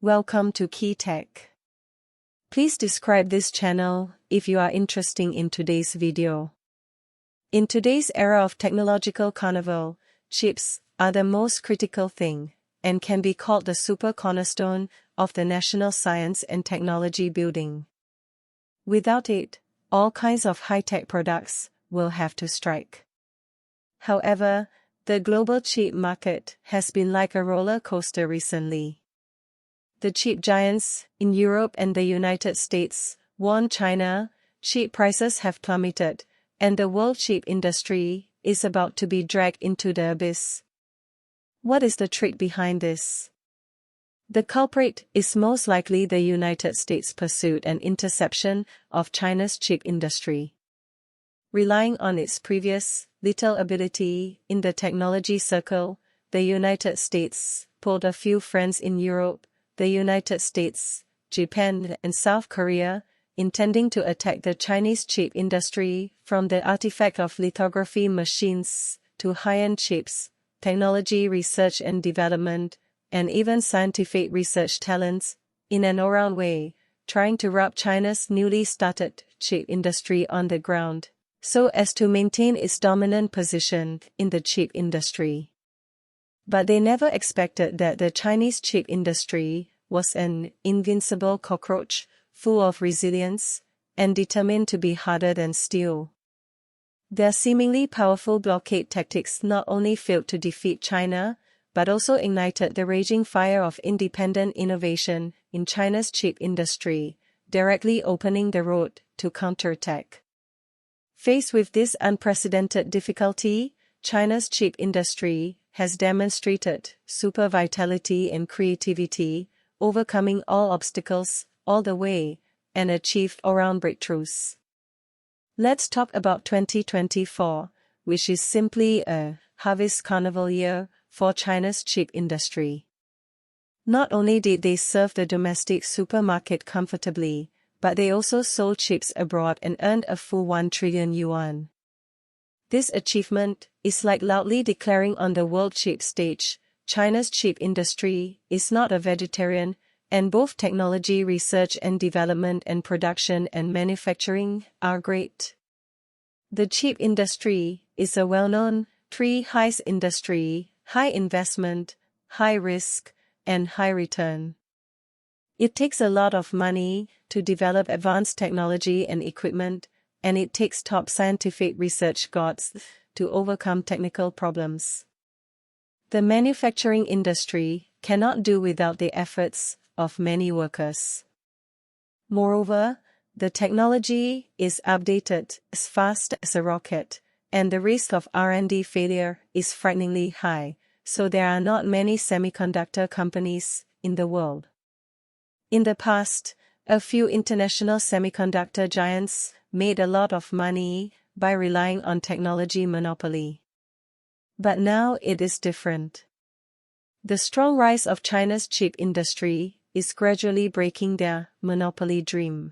Welcome to Key Tech. Please describe this channel if you are interested in today's video. In today's era of technological carnival, chips are the most critical thing, and can be called the super cornerstone of the national science and technology building. Without it, all kinds of high-tech products will have to strike. However, the global chip market has been like a roller coaster recently. The chip giants in Europe and the United States warn China chip prices have plummeted, and the world chip industry is about to be dragged into the abyss. What is the trick behind this? The culprit is most likely the United States' pursuit and interception of China's chip industry. Relying on its previous little ability in the technology circle, the United States pulled a few friends in Europe, the United States, Japan, and South Korea, intending to attack the Chinese chip industry from the artifact of lithography machines to high-end chips, technology research and development, and even scientific research talents, in an all-round way, trying to rub China's newly started chip industry on the ground, so as to maintain its dominant position in the chip industry. But they never expected that the Chinese chip industry was an invincible cockroach, full of resilience, and determined to be harder than steel. Their seemingly powerful blockade tactics not only failed to defeat China, but also ignited the raging fire of independent innovation in China's chip industry, directly opening the road to counterattack. Faced with this unprecedented difficulty, China's chip industry has demonstrated super vitality and creativity, overcoming all obstacles, all the way, and achieved all-round breakthroughs. Let's talk about 2024, which is simply a harvest carnival year for China's chip industry. Not only did they serve the domestic supermarket comfortably, but they also sold chips abroad and earned a full 1 trillion yuan. This achievement is like loudly declaring on the world chip stage, China's chip industry is not a vegetarian, and both technology research and development and production and manufacturing are great. The chip industry is a well-known three highs industry: high investment, high risk, and high return. It takes a lot of money to develop advanced technology and equipment, and it takes top scientific research gods to overcome technical problems. The manufacturing industry cannot do without the efforts of many workers. Moreover, the technology is updated as fast as a rocket, and the risk of R&D failure is frighteningly high, so there are not many semiconductor companies in the world. In the past, a few international semiconductor giants made a lot of money by relying on technology monopoly. But now it is different. The strong rise of China's chip industry is gradually breaking their monopoly dream.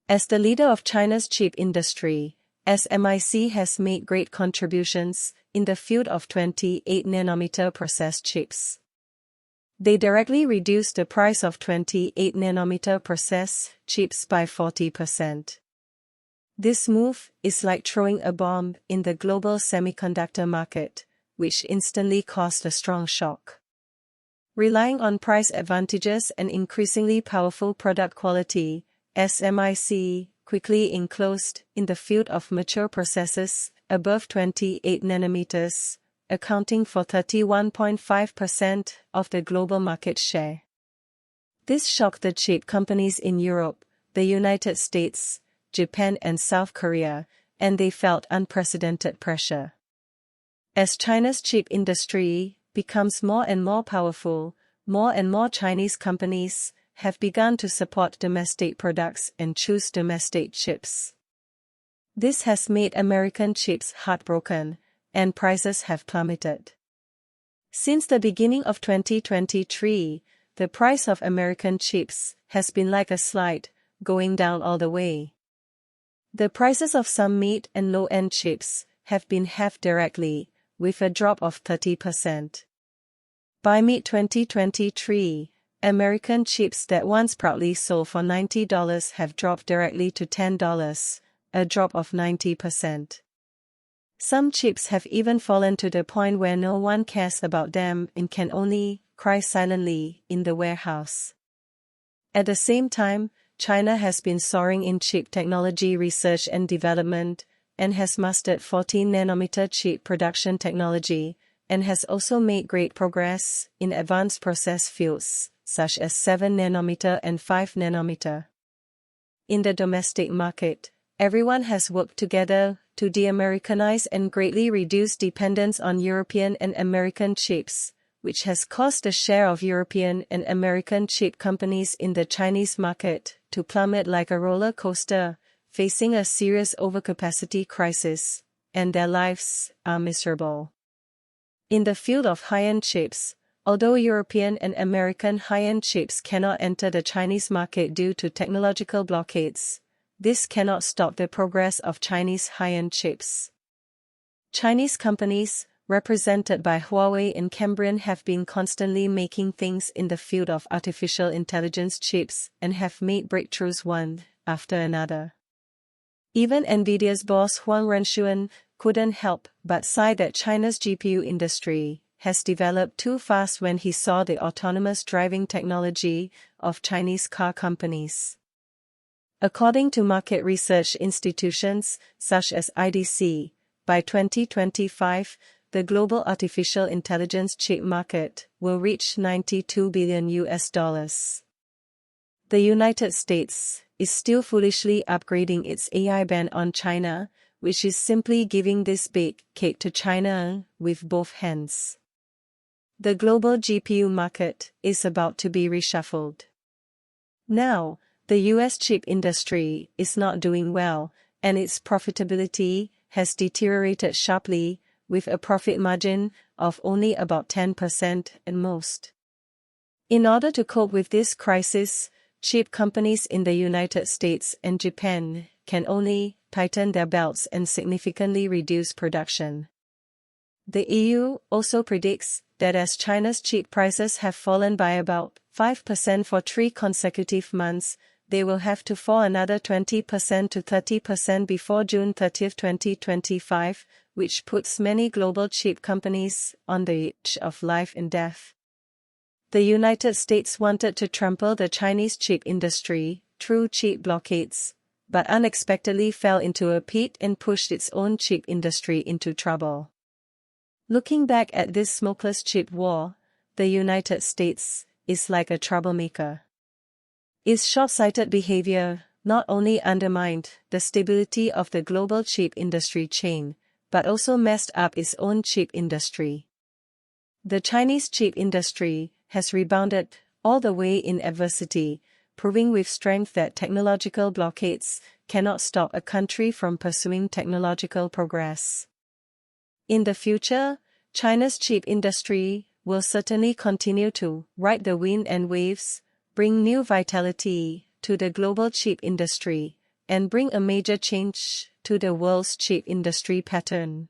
As the leader of China's chip industry, SMIC has made great contributions in the field of 28nm process chips. They directly reduced the price of 28nm process chips by 40%. This move is like throwing a bomb in the global semiconductor market, which instantly caused a strong shock. Relying on price advantages and increasingly powerful product quality, SMIC quickly enclosed in the field of mature processes above 28 nanometers, accounting for 31.5% of the global market share. This shocked the chip companies in Europe, the United States, Japan and South Korea, and they felt unprecedented pressure. As China's chip industry becomes more and more powerful, more and more Chinese companies have begun to support domestic products and choose domestic chips. This has made American chips heartbroken, and prices have plummeted. Since the beginning of 2023, the price of American chips has been like a slide, going down all the way. The prices of some mid and low-end chips have been halved directly, with a drop of 30%. By mid-2023, American chips that once proudly sold for $90 have dropped directly to $10, a drop of 90%. Some chips have even fallen to the point where no one cares about them and can only cry silently in the warehouse. At the same time, China has been soaring in chip technology research and development, and has mastered 14-nanometer chip production technology, and has also made great progress in advanced process fields, such as 7-nanometer and 5-nanometer. In the domestic market, everyone has worked together to de-Americanize and greatly reduce dependence on European and American chips, which has caused the share of European and American chip companies in the Chinese market to plummet like a roller coaster, facing a serious overcapacity crisis, and their lives are miserable. In the field of high-end chips, although European and American high-end chips cannot enter the Chinese market due to technological blockades, this cannot stop the progress of Chinese high-end chips. Chinese companies, represented by Huawei and Cambrian, have been constantly making things in the field of artificial intelligence chips and have made breakthroughs one after another. Even Nvidia's boss Huang Renshuan couldn't help but sigh that China's GPU industry has developed too fast when he saw the autonomous driving technology of Chinese car companies. According to market research institutions such as IDC, by 2025, the global artificial intelligence chip market will reach $92 billion. The United States is still foolishly upgrading its AI ban on China, which is simply giving this big cake to China with both hands. The global GPU market is about to be reshuffled. Now, the US chip industry is not doing well, and its profitability has deteriorated sharply, with a profit margin of only about 10% at most. In order to cope with this crisis, chip companies in the United States and Japan can only tighten their belts and significantly reduce production. The EU also predicts that as China's chip prices have fallen by about 5% for 3 consecutive months, they will have to fall another 20% to 30% before June 30, 2025, which puts many global chip companies on the edge of life and death. The United States wanted to trample the Chinese chip industry through chip blockades, but unexpectedly fell into a pit and pushed its own chip industry into trouble. Looking back at this smokeless chip war, the United States is like a troublemaker. Its short-sighted behavior not only undermined the stability of the global chip industry chain, but also messed up its own chip industry. The Chinese chip industry has rebounded all the way in adversity, proving with strength that technological blockades cannot stop a country from pursuing technological progress. In the future, China's chip industry will certainly continue to ride the wind and waves, bring new vitality to the global chip industry, and bring a major change to the world's chip industry pattern.